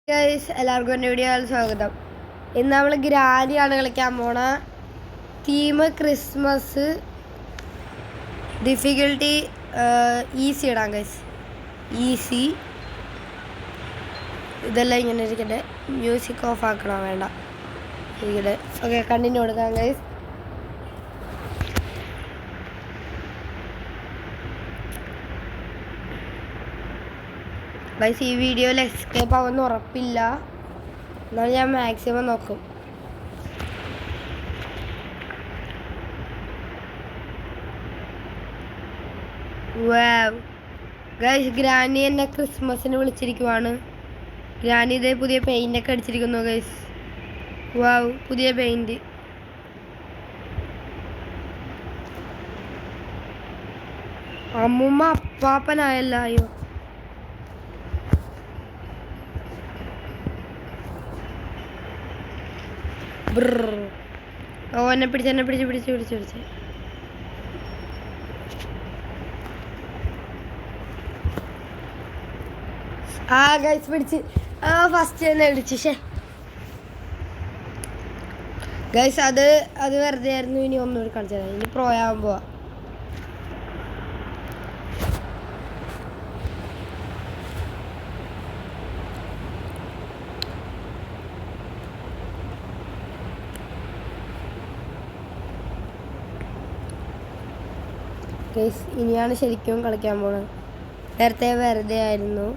Guys എല്ലാവർക്കും എൻ്റെ വീഡിയോയിൽ സ്വാഗതം. ഇന്ന് നമ്മൾ ഗ്രാനിയാണ് കളിക്കാൻ പോണ. തീം ക്രിസ്മസ്, ഡിഫിക്കൽട്ടി ഈസി ഇടാം ഗൈസ്, ഈസി. ഇതെല്ലാം ഇങ്ങനെ ഇരിക്കട്ടെ. മ്യൂസിക് ഓഫ് ആക്കണം, വേണ്ട ഇരിക്കട്ടെ. ഓക്കെ, കണ്ടിന്യൂ കൊടുക്കാം ഗൈസ്. ഗൈസ് ഈ വീഡിയോയിൽ എസ്കേപ്പ് ആവുമെന്ന് ഉറപ്പില്ല, എന്നാൽ ഞാൻ മാക്സിമം നോക്കും. ഗൈസ് ഗ്രാനി എന്നെ ക്രിസ്മസിന് വിളിച്ചിരിക്കുവാണ്. ഗ്രാനി ഇതേ പുതിയ പെയിൻ്റൊക്കെ അടിച്ചിരിക്കുന്നു ഗൈസ്. വാവ്, പുതിയ പെയിൻറ്. അമ്മൂമ്മ അപ്പാപ്പനായല്ല. അയ്യോ, ഓ എന്നെ പിടിച്ച് ആ ഗൈസ് പിടിച്ച്. ഫസ്റ്റ് തന്നെ പിടിച്ച്. ഗൈസ് അത് വെറുതെ ആയിരുന്നു. ഇനി ഒന്നുകൂടി കളിച്ചാൽ ഇനി പ്രോയാവാൻ പോവാ. ഗൈസ് ഇനിയാണ് ശരിക്കും കളിക്കാൻ പോണത്. നേരത്തെ വെറുതെ ആയിരുന്നു,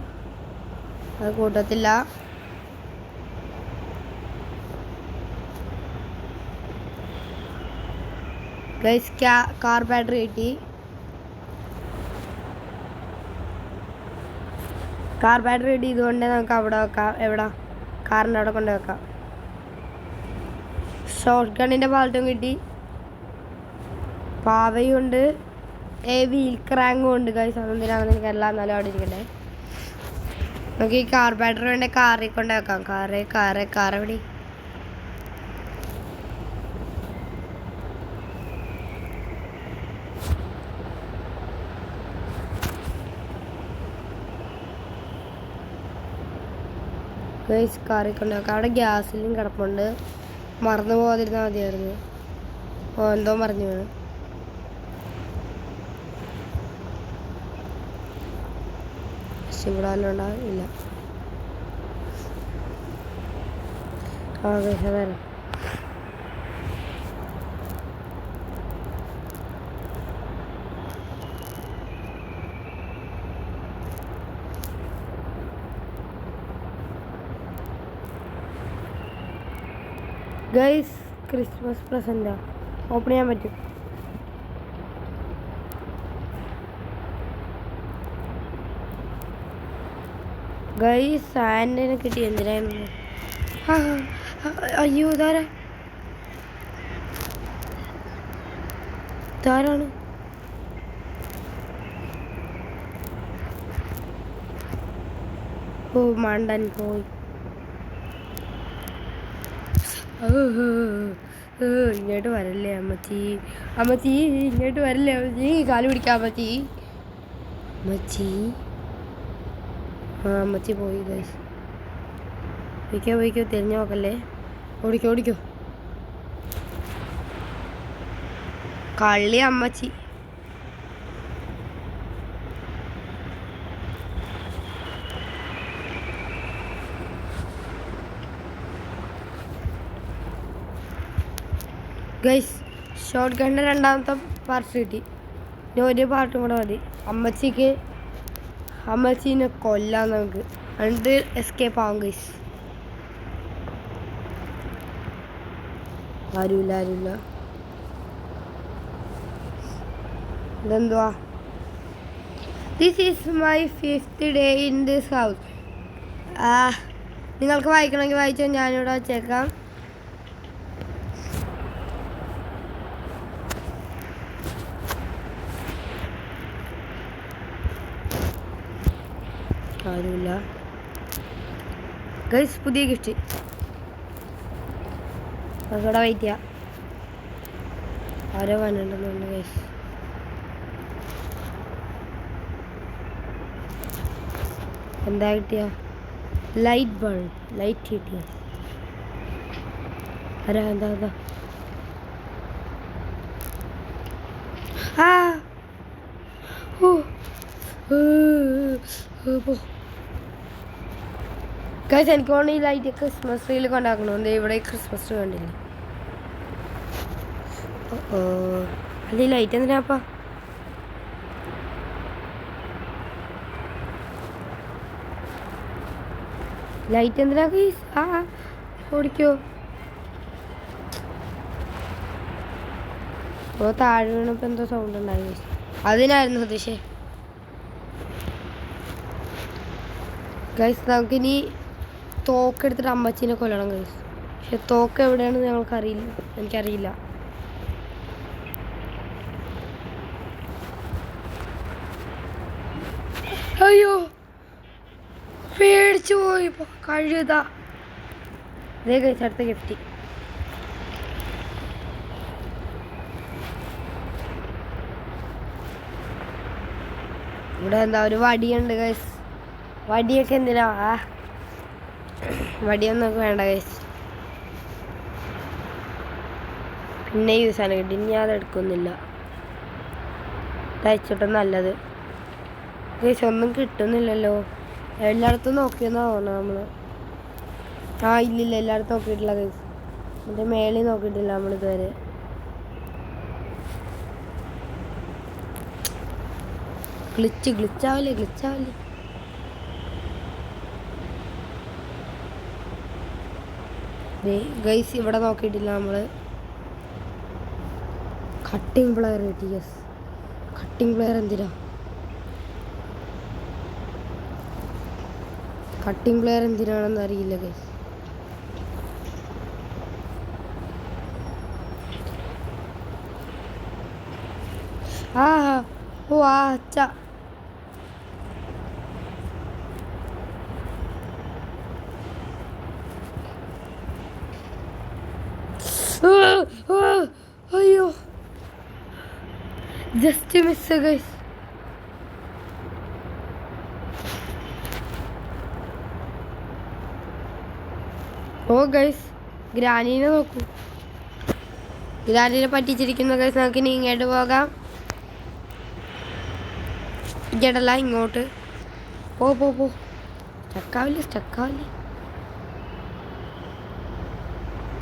അത് കൂട്ടത്തില്ല. ഗൈസ് കാർ ബാറ്ററി കിട്ടി. കാർ ബാറ്ററി കിട്ടി. ഇതുകൊണ്ട് നമുക്ക് അവിടെ വെക്കാം. എവിടെ? കാറിൻ്റെ അവിടെ കൊണ്ട് വെക്കാം. ഷോർട്ട് ഗണ്ണിൻ്റെ പാലറ്റും കിട്ടി. പാവയുണ്ട്, വീൽ ക്രാങ്കും ഉണ്ട് ഗൈസ്. അതെന്തിനാണെന്ന് എനിക്കല്ല, എന്നാലും അവിടെ ഇരിക്കട്ടെ. നമുക്ക് ഈ കാർ ബാറ്ററി വേണ്ട കാറിൽ കൊണ്ട് വെക്കാം. കാർ എവിടെ? ഗൈസ് കാറിൽ കൊണ്ട് വെക്കാം. അവിടെ ഗ്യാസിലും കിടപ്പുണ്ട്, മറന്നു പോകാതിരുന്നാൽ മതിയായിരുന്നു. ഓ എന്തോ മറിഞ്ഞു വീണു. ഇവിടെ വല്ലതും ഇല്ല. അതേരം ഗൈസ് ക്രിസ്മസ് പ്രസൻറ്റാ, ഓപ്പൺ ചെയ്യാൻ പറ്റും. ഗൈസ് സാൻഡിനെ കിട്ടി. എന്തിനായിരുന്നു? അയ്യോ ഇതാരാണ്? ഓ മണ്ടൻ പോയി. ഇങ്ങോട്ട് വരല്ലേ അമ്മച്ചി, ഇങ്ങോട്ട് വരല്ലേ അമ്മച്ചി, കാല് പിടിക്കാം അമ്മച്ചി. അമ്മച്ചി പോയി ഗൈസ്. പോയിക്കോ തിരിഞ്ഞു നോക്കല്ലേ. ഓടിക്കോ കള്ളി അമ്മച്ചി. ഗൈസ് ഷോർട്ട് ഗണ്ണിൻ്റെ രണ്ടാമത്തെ പാർട്ട് കിട്ടി. ഇനി ഒരു പാർട്ടും കൂടെ മതി. അമ്മച്ചീനെ കൊല്ലാം നമുക്ക്, എന്നിട്ട് എസ്കേപ്പ് ആവും ഗൈസ്. ആരുമില്ല. ഇതെന്തുവാ? This is my 5th day in this house. നിങ്ങൾക്ക് വായിക്കണമെങ്കിൽ വായിച്ചോ, ഞാനിവിടെ വച്ചേക്കാം. ആരുമില്ല ഗൈസ്. പുതിയ ഗിഫ്റ്റ്. നമുക്കിവിടെ വെയിറ്റ് ചെയ്യാം. ആരോ വന്നിട്ടുണ്ടെന്ന് ഗൈസ്. എന്താ കിട്ടിയ? ലൈറ്റ് ബൾബ്, ലൈറ്റ് കിട്ടിയ ആരാ എന്താ എന്താ എനിക്ക് തോന്നുന്നു ഈ ലൈറ്റ് ക്രിസ്മസ് ട്രീയിൽ കൊണ്ടാക്കണോ എന്താ ഇവിടെ ക്രിസ്മസ് ട്രീ കണ്ടില്ല. അത് ഈ ലൈറ്റ് എന്തിനാപ്പാ? ലൈറ്റ് എന്തിനാ? ഓടിക്കോ. അപ്പോൾ താഴെ വീണപ്പോൾ എന്തോ സൗണ്ട് ഉണ്ടായി. അതിനായിരുന്നു സതീഷേ. ഗൈസ് നമുക്കിനി തോക്കെടുത്തിട്ട് അമ്മച്ചീനെ കൊല്ലണം ഗൈസ്. പക്ഷെ തോക്ക് എവിടെയാണെന്ന് ഞങ്ങൾക്കറിയില്ല, എനിക്കറിയില്ല. അയ്യോ പേടിച്ചു പോയി കഴുതാ. അതേ ഗൈസ് അടുത്ത ഗിഫ്റ്റ്. ഇവിടെ എന്താ ഒരു വടിയുണ്ട് ഗൈസ്. വടിയൊക്കെ എന്തിനാ? വടിയൊന്നും നമുക്ക് വേണ്ട ഗൈസ്. പിന്നെ യൂസ് ആണ് കിട്ടി, ഇനി അതെടുക്കുന്നില്ല. തയ്ച്ചിട്ട് നല്ലത് ഗൈസ്. ഒന്നും കിട്ടുന്നില്ലല്ലോ. എല്ലായിടത്തും നോക്കിയെന്നാ തോന്നുന്നു നമ്മള്. ഇല്ലില്ല, എല്ലായിടത്തും നോക്കിയിട്ടില്ല ഗൈസ്. എൻ്റെ മേളിൽ നോക്കിയിട്ടില്ല നമ്മളിതുവരെ. ഗ്ലിച്ചാവില്ലേ? ഗൈസ് ഇവിടെ നോക്കിയിട്ടില്ല നമ്മള്. കട്ടിംഗ് പ്ലെയർ കിട്ടി. യെസ്, കട്ടിംഗ് പ്ലെയർ എന്തിനാ? കട്ടിംഗ് പ്ലെയർ എന്തിനാണെന്ന് അറിയില്ല ഗൈസ്. അച്ഛ അയ്യോ ജസ്റ്റ് മിസ് ഗൈസ്. ഗൈസ് ഗ്രാനീനെ നോക്കൂ. ഗ്രാനീനെ പറ്റിച്ചിരിക്കുന്ന ഗൈസ്. നമുക്ക് ഇനി ഇങ്ങോട്ട് പോകാം. ഇങ്ങോട്ടല്ല, ഇങ്ങോട്ട് പോ. സ്റ്റക്കാവില്ലേ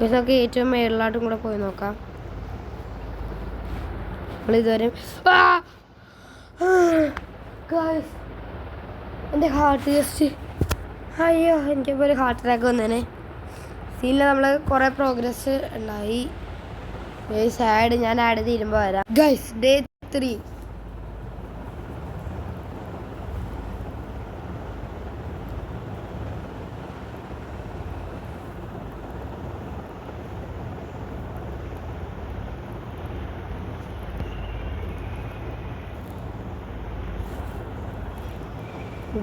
ഗൈസ്. നമുക്ക് ഏറ്റവും മേളിലായിട്ടും കൂടെ പോയി നോക്കാം. നമ്മളിതുവരെ ഗൈസ് എൻ്റെ ഹാർട്ട് ജസ്റ്റ് അയ്യോ എനിക്കിപ്പോൾ ഒരു ഹാർട്ട് അറ്റാക്ക് വന്നേനെ. സീനിൽ നമ്മൾ കുറേ പ്രോഗ്രസ് ഉണ്ടായി. സാഡ് ഞാൻ ആഡ് തീരുമ്പോൾ വരാം ഗൈസ്. Day 3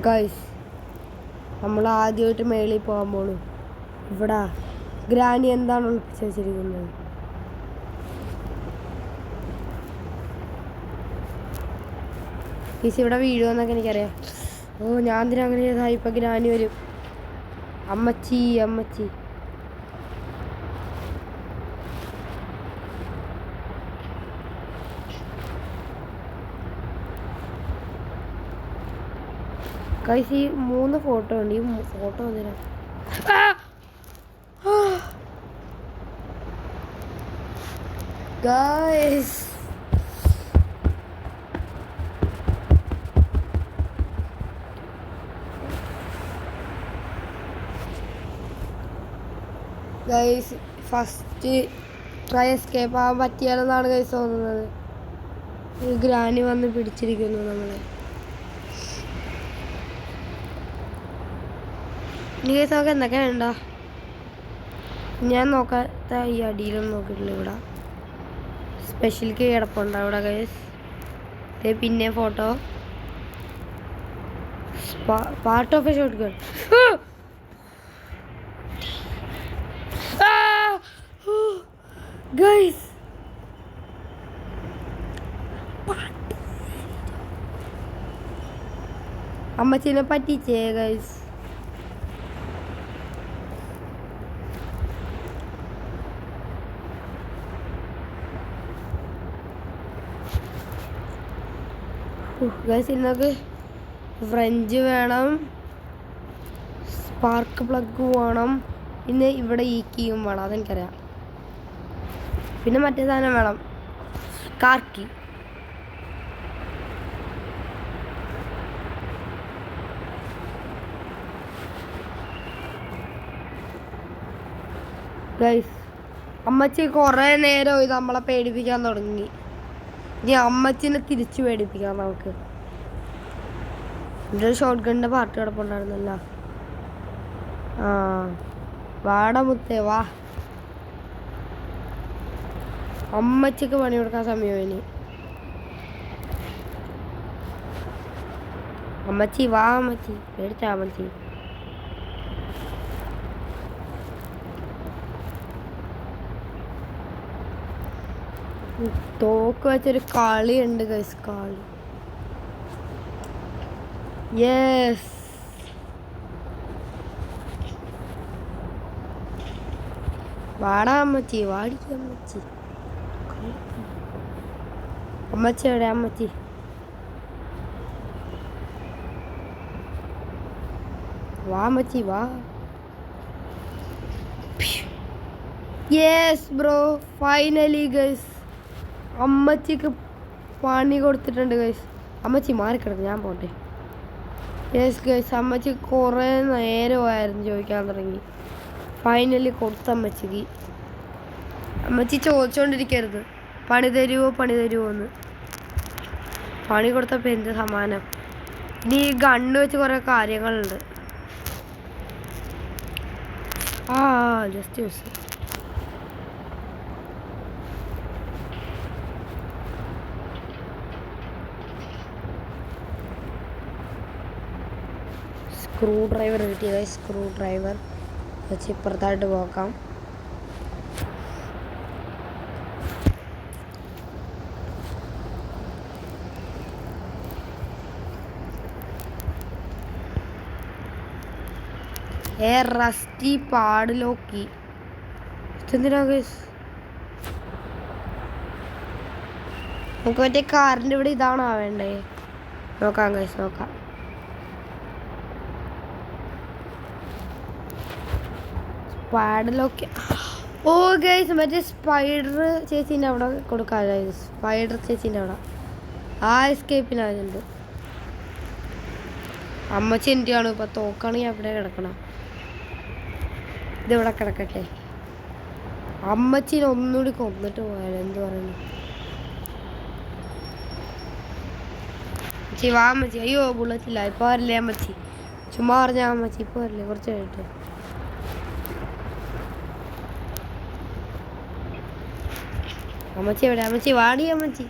guys. നമ്മൾ ആദ്യമായിട്ട് മേളിൽ പോകാൻ പോണു. ഇവിടെ ഗ്രാനി എന്താണ് ഒളിപ്പിച്ച് വെച്ചിരിക്കുന്നത്? ഈസി ഇവിടെ വീഴുമെന്നൊക്കെ എനിക്കറിയാം. ഞാൻ എന്തിനാ അങ്ങനെ ചെയ്താൽ? ഇപ്പം ഗ്രാനി വരും. അമ്മച്ചി ഗൈസ് ഈ 3 ഫോട്ടോ ഉണ്ട്. ഈ ഫോട്ടോ എന്തിനാ? ഗൈസ് ഫസ്റ്റ് ട്രൈ എസ്കേപ്പ് ആവാൻ പറ്റിയാലെന്നാണ് ഗൈസ് തോന്നുന്നത്. ഈ ഗ്രാനി വന്ന് പിടിച്ചിരിക്കുന്നു നമ്മളെ. ഇനി ഗൈസ് നമുക്ക് എന്തൊക്കെ വേണ്ട? ഞാൻ നോക്കാത്ത ഈ അടിയിലൊന്നും നോക്കിയിട്ടില്ല. ഇവിടെ സ്പെഷ്യൽ കീ കിടപ്പുണ്ടോ ഇവിടെ ഗൈസ്? പിന്നെ photo part of a shotgun. Guys അമ്മച്ചീനെ പറ്റിച്ചേ ഗൈസ്. ഗൈസ് ഇന്നൊക്കെ ഫ്രഞ്ച് വേണം, സ്പാർക്ക് പ്ലഗ് വേണം, പിന്നെ ഇവിടെ ഈ കീയും വേണം, അതെനിക്കറിയാം. പിന്നെ മറ്റേ സാധനം വേണം, കാർ കീ. ഗൈസ് അമ്മച്ചി കുറേ നേരം ഇത് നമ്മളെ പേടിപ്പിക്കാൻ തുടങ്ങി. ഇനി അമ്മച്ചിനെ തിരിച്ചു പേടിപ്പിക്കാം നമുക്ക്. എൻ്റെ ഒരു ഷോട്ട് ഗണ്ണിൻ്റെ പാർട്ടി കിടപ്പുണ്ടായിരുന്നല്ലോ. ആ വാട മുത്തേ വാ. അമ്മച്ചിക്ക് പണി കൊടുക്കാൻ സമയം ഇനി. അമ്മച്ചി വാ, അമ്മച്ചി പേടിച്ചാ അമ്മച്ചി. തോക്ക് വെച്ചൊരു കളിയുണ്ട് ഗൈസ്, കളി. യെസ് വാടാ അമ്മച്ചി, വാടിക്ക അമ്മച്ചി. അമ്മച്ചി എവിടെ അമ്മച്ചി? വാ അമ്മച്ചി വാ. യെസ് ബ്രോ, ഫൈനലി ഗൈസ് അമ്മച്ചിക്ക് പണി കൊടുത്തിട്ടുണ്ട് ഗൈസ്. അമ്മച്ചി മാറിക്കിടക്കും, ഞാൻ പോട്ടെ. യെസ് ഗൈസ് അമ്മച്ചി കുറേ നേരമായിരുന്നു ചോദിക്കാൻ തുടങ്ങി. ഫൈനലി കൊടുത്ത അമ്മച്ചിക്ക്. അമ്മച്ചി ചോദിച്ചുകൊണ്ടിരിക്കരുത് പണി തരുമോ പണി തരുമോ എന്ന്. പണി കൊടുത്തപ്പോൾ എന്ത് സമാനം. ഇനി ഈ ഗണ്ണ് വെച്ച് കുറേ കാര്യങ്ങളുണ്ട്. ആ ജസ്റ്റ് യൂസ്. സ്ക്രൂ ഡ്രൈവർ കിട്ടിയ സ്ക്രൂ ഡ്രൈവർ വെച്ച് ഇപ്പുറത്തായിട്ട് പോക്കാം. റസ്റ്റി പാടിലോക്കി എന്തിനാ ഗൈസ്? നമുക്ക് മറ്റേ കാറിൻ്റെ ഇവിടെ ഇതാണോ വേണ്ടേ? നോക്കാം ഗൈസ് നോക്കാം. പാഡിലൊക്കെ ഓ ഗൈസ് മറ്റേ സ്പൈഡർ ചേച്ചീൻ്റെ അവിടെ കൊടുക്കാം ഗൈസ്. സ്പൈഡർ ചേച്ചീൻ്റെ അവിടെ ആ എസ്കേപ്പിനാകുന്നുണ്ട്. അമ്മച്ചി എന്തിനാണ് ഇപ്പം? തോക്കാണെങ്കിൽ അവിടെ കിടക്കണം. ഇതിവിടെ കിടക്കട്ടെ. അമ്മച്ചീനെ ഒന്നുകൂടി കൊന്നിട്ട് പോയാലോ? എന്ത് പറയുന്നു? അമ്മച്ചി വാ അമ്മച്ചി. അയ്യോ ബുള്ളറ്റില്ല. ഇപ്പോൾ വരില്ലേ അമ്മച്ചി? ചുമ്മാ പറഞ്ഞാൽ അമ്മച്ചി ഇപ്പോൾ വരില്ലേ? കുറച്ച് കഴിഞ്ഞിട്ട്. അമ്മച്ചി എവിടെ? അമ്മച്ചി വാടി അമ്മച്ചി.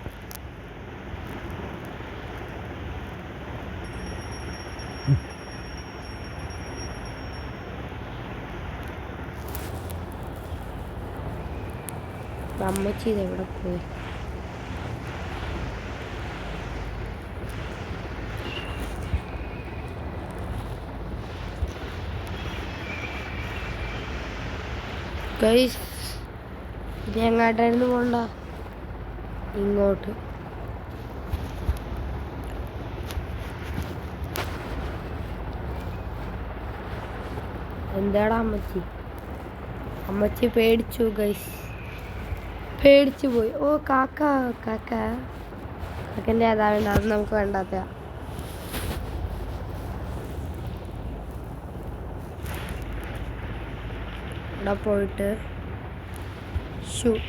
അമ്മച്ചി ഇതെവിടെ പോയി? ഗൈസ് ഇത് എങ്ങോട്ടായിരുന്നു പോണ്ട? ഇങ്ങോട്ട്. എന്താടാ അമ്മച്ചി? അമ്മച്ചി പേടിച്ചു ഗൈസ്, പേടിച്ചു പോയി. ഓ കാക്ക കാക്ക കാക്കൻ്റെ ഏതാ വേണ്ട? അത് നമുക്ക് വേണ്ടാത്ത. ഇവിടെ പോയിട്ട് ഷൂട്ട്.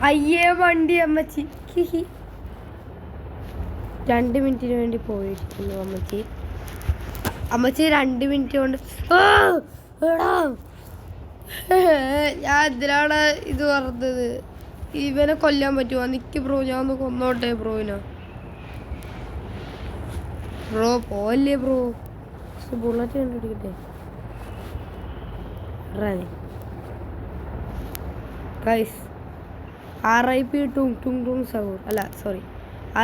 അയ്യേ വണ്ടി അമ്മച്ചി. 2 മിനിറ്റിന് വേണ്ടി പോയിരിക്കുന്നു അമ്മച്ചി. അമ്മച്ചി 2 മിനിറ്റ് കൊണ്ട് ഞാൻ എന്തിനാണ് ഇത് പറഞ്ഞത്? ഇവനെ കൊല്ലാൻ പറ്റുമോ? നിക്ക് ബ്രോ, ഞാൻ ഒന്ന് കൊന്നോട്ടെ ബ്രോയിനോ. ബ്രോ പോവല്ലേ ബ്രോ, ബുള്ളറ്റ് കണ്ടുപിടിക്കട്ടെ. ഗൈസ് RIP ടുങ് ടുങ് ടുങ് സൗർ, അല്ല സോറി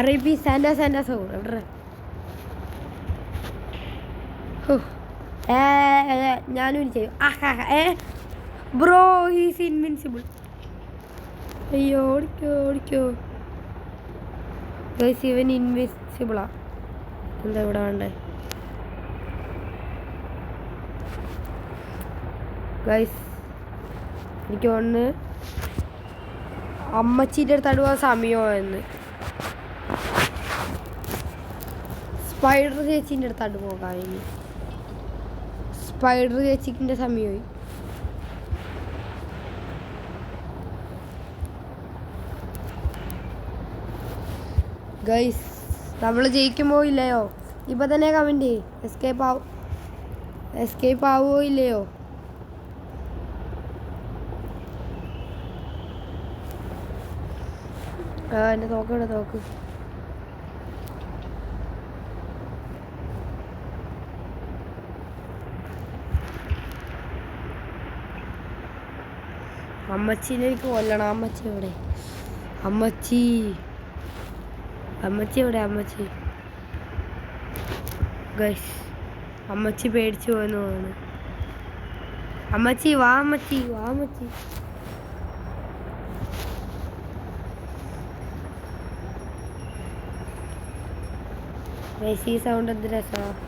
RIP സാൻഡ സാൻഡ സൗർ. എവിടെ ഞാനും ചെയ്യും. Bro he's invincible. അയ്യോ ഓടിക്കോ ഓടിക്കോ ഗൈസ്, ഇവൻ ഇൻവിൻസിബിളാ. എന്താ ഇവിടെ വേണ്ടേ ഗൈസ്? എനിക്ക് തോന്നുന്നു അമ്മച്ചീൻ്റെ അടുത്ത് അടുവാൻ സമയമോ എന്ന്. സ്പൈഡർ ചേച്ചീൻ്റെ അടുത്തായിട്ട് പോകാം ഇനി. സ്പൈഡർ ചേച്ചിക്കിൻ്റെ സമയമായി. ഗൈസ് നമ്മൾ ജയിക്കുമോ ഇല്ലയോ? ഇപ്പം തന്നെ കമൻറ്റ് ചെയ്യ്. എസ്കേപ്പ് ആവുമോ ഇല്ലയോ? എൻ്റെ തോക്കവിടെ തോക്ക്. അമ്മച്ചീനെ എനിക്ക് കൊല്ലണം. അമ്മച്ചി എവിടെ? അമ്മച്ചി എവിടെ? അമ്മച്ചി ഗൈസ്, അമ്മച്ചി പേടിച്ചു പോയെന്ന് തോന്നുന്നു. അമ്മച്ചി വാ, അമ്മച്ചി വാ, അമ്മച്ചി. ഈ സൗണ്ട് എന്ത് രസമാണ്.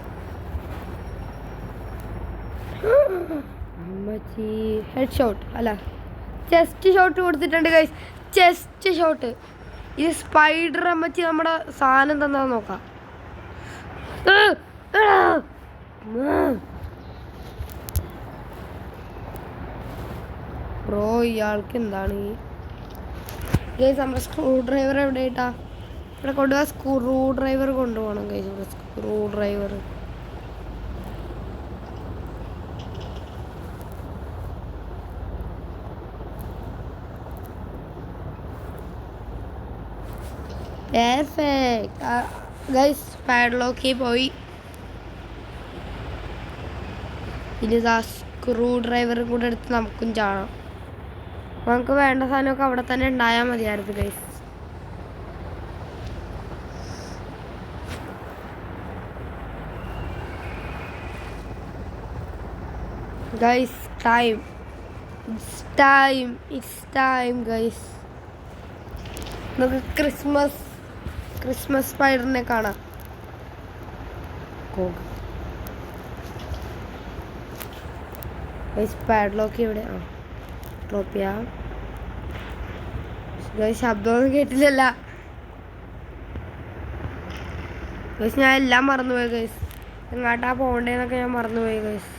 അമ്മച്ചി ഹെഡ് ഷോട്ട് അല്ല ചെസ്റ്റ് ഷോട്ട് കൊടുത്തിട്ടുണ്ട് ഗൈസ്. Chest shot. ഇത് സ്പൈഡർ അമ്മച്ചി നമ്മുടെ സാധനം തന്നാ നോക്കാം. ബ്രോ ഇയാൾക്ക് എന്താണ് ഈ ഗൈസ്? നമ്മുടെ സ്ക്രൂ ഡ്രൈവർ എവിടെ ഇട്ടാ? ഇവിടെ കൊണ്ടുപോകാൻ സ്ക്രൂ ഡ്രൈവർ കൊണ്ടുപോകണം ഗൈസ്. ഇവിടെ സ്ക്രൂ ഡ്രൈവർ. ഗൈസ് പാഡ്ലോക്കിൽ പോയി. ഇനി ആ സ്ക്രൂ ഡ്രൈവറും കൂടെ എടുത്ത് നമുക്കും ചാടാം. നമുക്ക് വേണ്ട സാധനമൊക്കെ അവിടെ തന്നെ ഉണ്ടായാൽ മതിയായിരുന്നു guys. Guys it's time guys. നമുക്ക് ക്രിസ്മസ് സ്പൈഡറിനെ കാണാം. ഗൈസ് പാഡ്ലോക്ക് ഇവിടെ ഡ്രോപ്പ് ചെയ്യാം. ഗൈസ് ശബ്ദമൊന്നും കേട്ടില്ലല്ല ഗൈസ്. ഞാൻ എല്ലാം മറന്നുപോയി ഗൈസ്. എങ്ങാട്ടാ പോകണ്ടേന്നൊക്കെ ഞാൻ മറന്നുപോയി ഗൈസ്.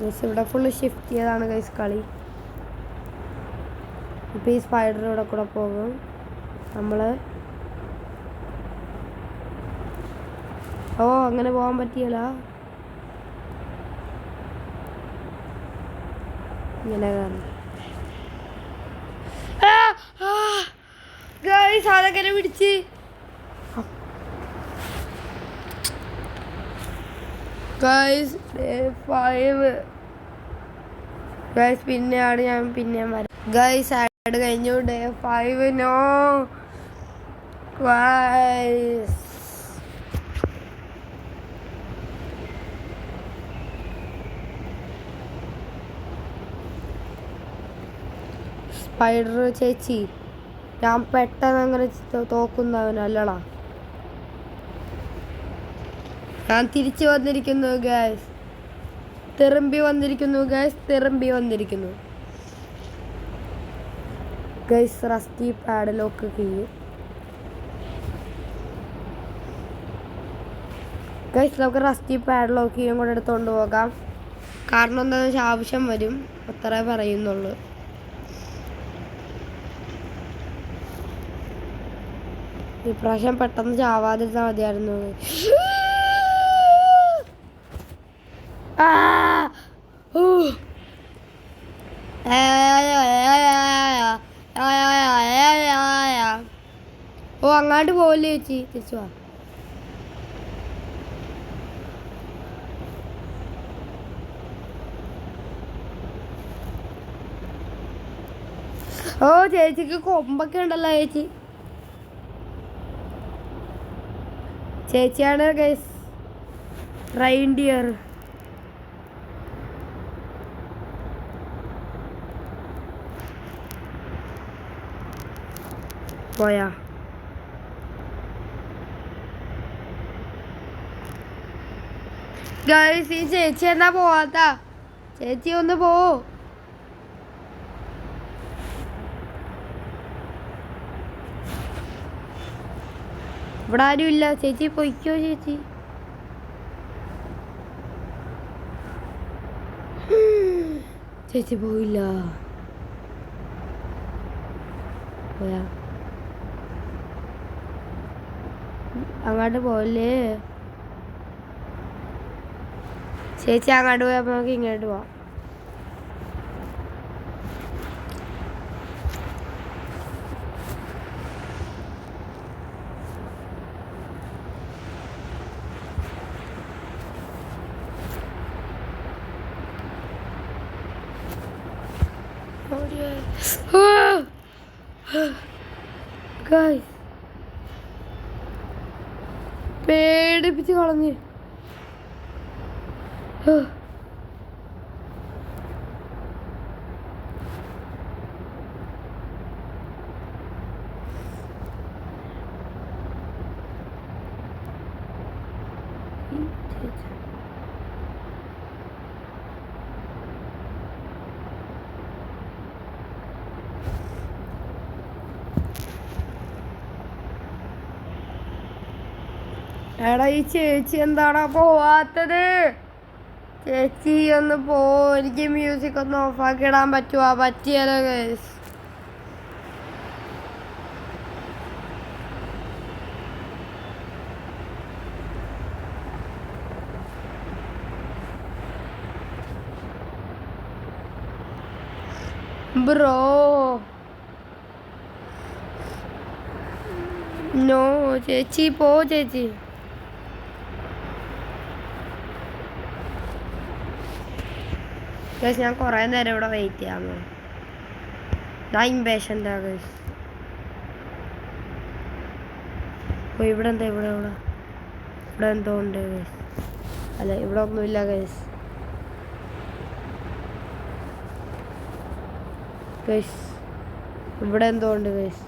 ഗൈസ് ഇവിടെ ഫുള്ള് ഷിഫ്റ്റ് ചെയ്താണ് ഗൈസ് കളി. ഇപ്പം ഈ സ്പൈഡർ ഇവിടെ കൂടെ പോകും. നമ്മൾ അങ്ങനെ പോകാൻ പറ്റിയല്ല. ഇങ്ങനെ ഗൈസ് അതെങ്ങനെ പിടിച്ച് ഗൈസ്. Day 5 guys. പിന്നെയാണ് ഞാൻ പിന്നെയും വരാം ഗൈസ്. ആഡ് കഴിഞ്ഞു. Day 5 no guys. സ്പൈഡർ ചേച്ചി, ഞാൻ പെട്ടെന്ന് അങ്ങനെ തോക്കുന്നവനല്ലടാ. ഞാൻ തിരിച്ചു വന്നിരിക്കുന്നു ഗൈസ്. തിരുമ്പി വന്നിരിക്കുന്നു guys. Rusty padlock keys guys. നമുക്ക് റസ്റ്റി പാഡ്ലോക്ക് കീഴും കൂടെ എടുത്തുകൊണ്ട് പോകാം. കാരണം എന്താണെന്ന് വെച്ചാൽ ആവശ്യം വരും. അത്രേ പറയുന്നുള്ളൂ. ഇപ്രാവശ്യം പെട്ടെന്ന് ചാവാതിരുന്നാൽ മതിയായിരുന്നു. അങ്ങാണ്ട് പോവില്ലേ ചേച്ചി, തിരിച്ചു വാ. ഓ ചേച്ചിക്ക് കൊമ്പൊക്കെ ഉണ്ടല്ലോ ചേച്ചി. ചേച്ചിയാണ് ഗൈസ് റൈൻഡിയർ. പോയാ ഗൈസ്, ഈ ചേച്ചി എന്നാ പോവാത്ത? ചേച്ചി ഒന്ന് പോ. ഇവിടെ ആരും ഇല്ല. ചേച്ചി പൊയ്ക്കോ ചേച്ചി. ചേച്ചി പോയില്ല. പോയാ അങ്ങോട്ട് പോവല്ലേ ചേച്ചി? അങ്ങോട്ട് പോയപ്പോ നമുക്ക് ഇങ്ങോട്ട് പോവാം. പേടിപ്പിച്ച് കളഞ്ഞ്. എടാ ഈ ചേച്ചി എന്താടാ പോവാത്തത്? ചേച്ചി ഒന്ന് പോ. എനിക്ക് മ്യൂസിക് ഒന്ന് ഓഫാക്കി ഇടാൻ പറ്റുമോ? പറ്റിയാലോ ഗൈസ്? ബ്രോ നോ ചേച്ചി, പോ ചേച്ചി. ഗൈസ് ഞാൻ കുറേ നേരം ഇവിടെ വെയിറ്റ് ചെയ്യാമോ? ഇംപേഷ്യൻ്റാ ഗൈസ്. ഓ ഇവിടെ എന്താ? ഇവിടെ എന്തോ ഉണ്ട് ഗൈസ്. അല്ല ഇവിടെ ഒന്നുമില്ല ഗൈസ്. ഇവിടെ എന്തോ ഉണ്ട് ഗൈസ്.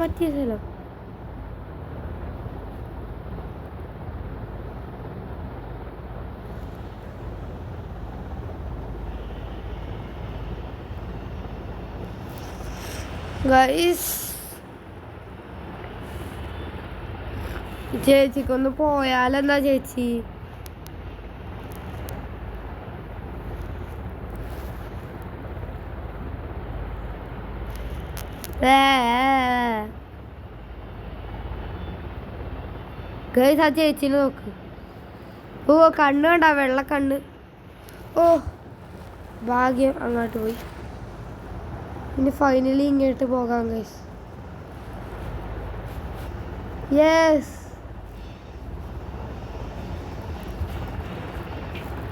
മറ്റേ സ്ഥലം ഗൈസ്. ചേച്ചിക്കൊന്ന് പോയാലെന്താ ചേച്ചി? ഗൈസ് ആ ചേച്ചിനെ നോക്ക്. ഓ കണ്ണ് കണ്ട, വെള്ളക്കണ്ണ്. ഓ ഭാഗ്യം അങ്ങോട്ട് പോയി. ഇനി ഫൈനലി ഇങ്ങോട്ട് പോകാം ഗൈസ്. യെസ്,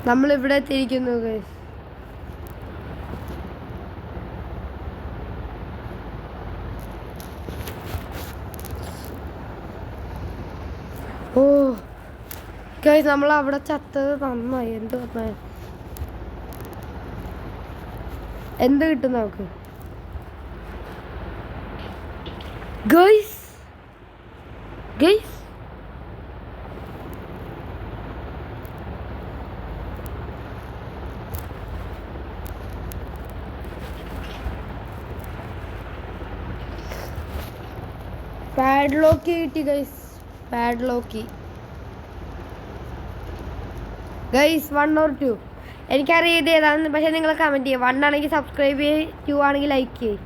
നമ്മളിവിടെ എത്തിയിരിക്കുന്നു ഗൈസ്. ഓ ഗൈസ് നമ്മൾ അവിടെ ചത്തത് നന്നായി. എന്ത് കിട്ടും നമുക്ക് ഗൈസ്? പാഡ്ലോക്ക് കിട്ടി ഗൈസ്. പാഡ്ലോക്ക് ഗൈസ് 1 or 2 എനിക്കറിയാം ഇത് ഏതാണെന്ന്. പക്ഷേ നിങ്ങൾ കമൻറ്റ് ചെയ്യുക. 1 ആണെങ്കിൽ സബ്സ്ക്രൈബ് ചെയ്യുക, 2 ആണെങ്കിൽ ലൈക്ക് ചെയ്യുക.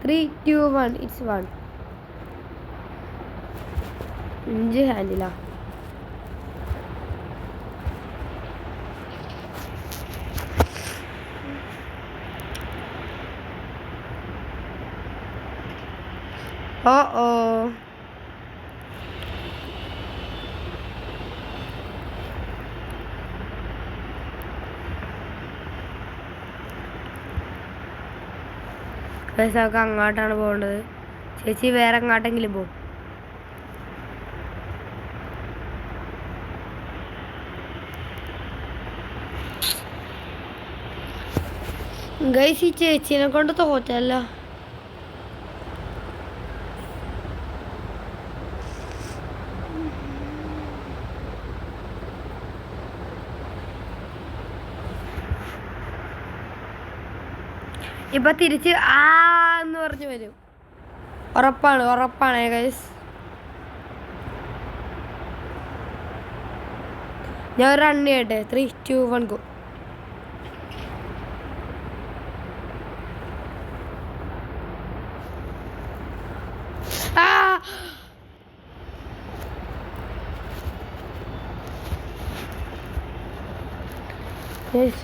3, 2, 1 ഇറ്റ്സ് 1. 5 ഹാൻഡിലാ. ഓ ഓ നമുക്ക് അങ്ങോട്ടാണ് പോകേണ്ടത്. ചേച്ചി വേറെ എങ്ങോട്ടെങ്കിലും പോകും. ഗൈസ് ഈ ചേച്ചീനെ കൊണ്ട് തോറ്റല്ല. ഇപ്പൊ തിരിച്ച് എന്ന് പറഞ്ഞു വരും. ഉറപ്പാണ് ഗൈസ്. ഞാൻ റൺ ചെയ്യട്ടെ. 3, 2, 1 ഗോ.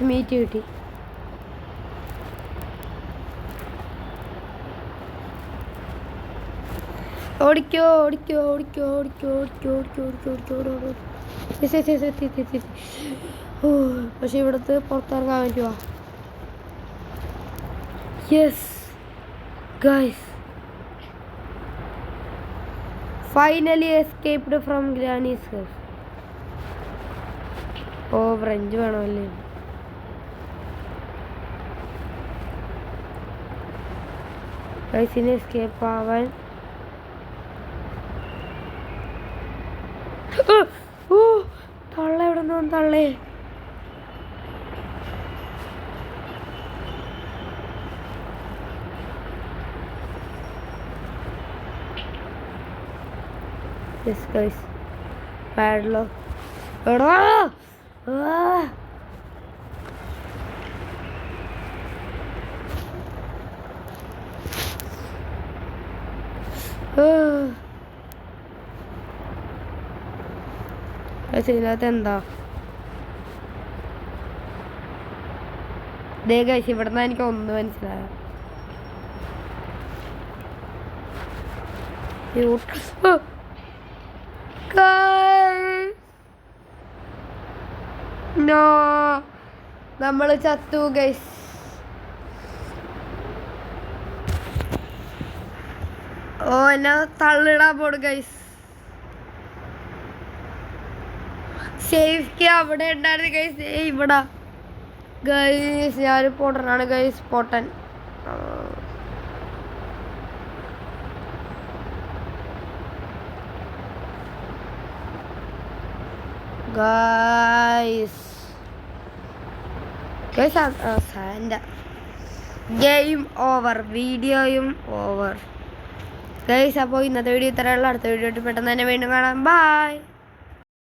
മീറ്റ് കിട്ടി. ഓടിക്കോ. പക്ഷെ ഇവിടുത്തെ പുറത്തിറങ്ങാൻ പറ്റുമോ? Yes guys, finally escaped from granny's house. ഓ ഫ്രഞ്ച് വേണമല്ലേ. ഗൈസിന് എസ്കേപ്പ് ആവാൻ തള്ള എവിടെ നിന്നും തള്ളേ. പാഡ്ലോക്ക് എടാ. ഇതിനകത്ത് എന്താ ദേ ഗൈസ്, ഇവിടുന്ന് എനിക്ക് ഒന്ന് മനസ്സിലായ. നമ്മള് ചത്തു ഗൈസ്. ഓ എന്നെ തള്ളിടാൻ പോണു ഗൈസ്. സേഫ്റ്റി അവിടെ ഉണ്ടായിരുന്നു ഗൈസ്. ഇവിടെ ഗൈസ് ഞാനൊരു പൊട്ടനാണ് ഗൈസ്, പൊട്ടൻ. ഗൈസ് ഗെയിം ഓവർ, വീഡിയോയും ഓവർ ഗൈസ്. അപ്പോൾ ഇന്നത്തെ വീഡിയോ ഇത്രയുള്ള. അടുത്ത വീഡിയോ പെട്ടെന്ന് തന്നെ വീണ്ടും കാണാം. ബൈ.